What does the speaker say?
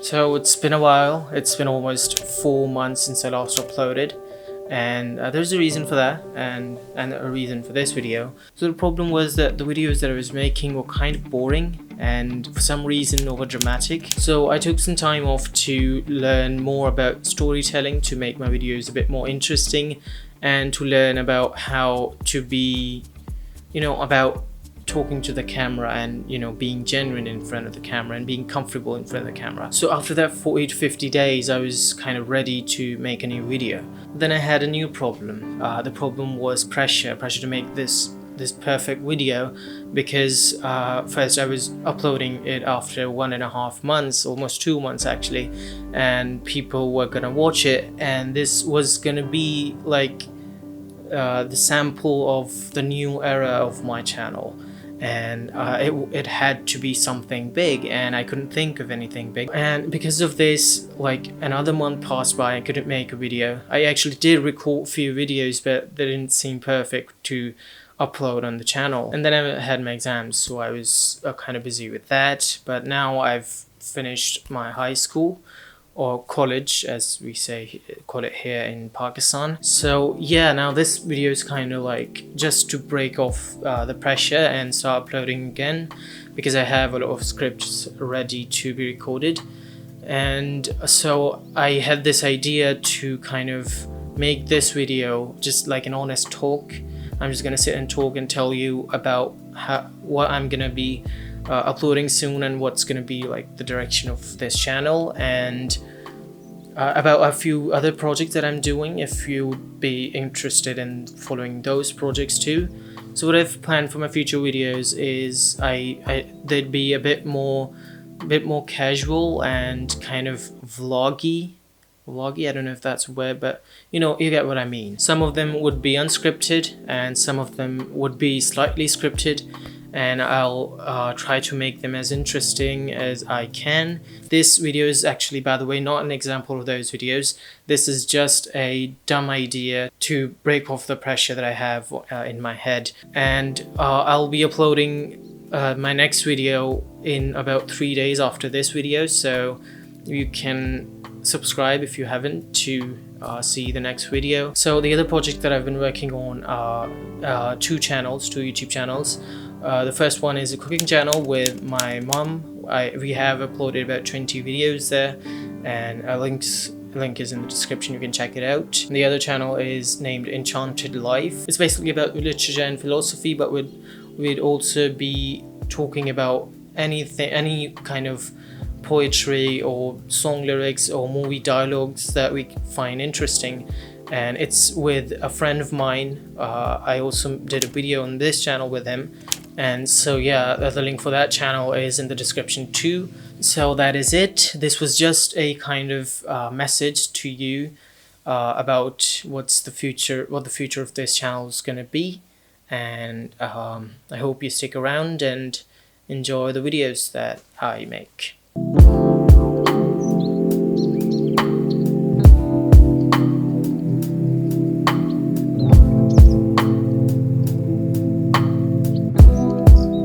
So it's been a while. It's been almost 4 months since I last uploaded, and there's a reason for that, and a reason for this video. So the problem was that the videos that I was making were kind of boring and for some reason over dramatic. So I took some time off to learn more about storytelling to make my videos a bit more interesting, and to learn about how to be, about talking to the camera and being genuine in front of the camera and being comfortable in front of the camera. So after that 40 to 50 days I was kind of ready to make a new video. Then I had a new problem. The problem was pressure to make this perfect video, because first I was uploading it after 1.5 months, almost 2 months actually, and people were gonna watch it, and this was gonna be like the sample of the new era of my channel, and it had to be something big, and I couldn't think of anything big. And because of this, like, another month passed by. I couldn't make a video. I actually did record a few videos, but they didn't seem perfect to upload on the channel. And then I had my exams, so I was kind of busy with that. But now I've finished my high school, or college as we call it here in Pakistan. So yeah, now this video is kind of like just to break off the pressure and start uploading again, because I have a lot of scripts ready to be recorded. And so I had this idea to kind of make this video just like an honest talk. I'm just gonna sit and talk and tell you about what I'm gonna be uploading soon, and what's gonna be like the direction of this channel, and about a few other projects that I'm doing, if you'd be interested in following those projects too. So what I've planned for my future videos is they'd be a bit more casual and kind of vloggy. I don't know if that's a word, but you get what I mean. Some of them would be unscripted and some of them would be slightly scripted, and I'll try to make them as interesting as I can. This video is actually, by the way, not an example of those videos. This is just a dumb idea to break off the pressure that I have in my head. And I'll be uploading my next video in about 3 days after this video, so you can subscribe if you haven't to see the next video. So the other project that I've been working on are two YouTube channels. The first one is a cooking channel with my mom. We have uploaded about 20 videos there, and a link is in the description, you can check it out. And the other channel is named Enchanted Life. It's basically about literature and philosophy, but we'd also be talking about anything, any kind of poetry or song lyrics or movie dialogues that we find interesting. And it's with a friend of mine. I also did a video on this channel with him, and so yeah, the link for that channel is in the description too. So that is it. This was just a kind of message to you about what the future of this channel is gonna be, and I hope you stick around and enjoy the videos that I make.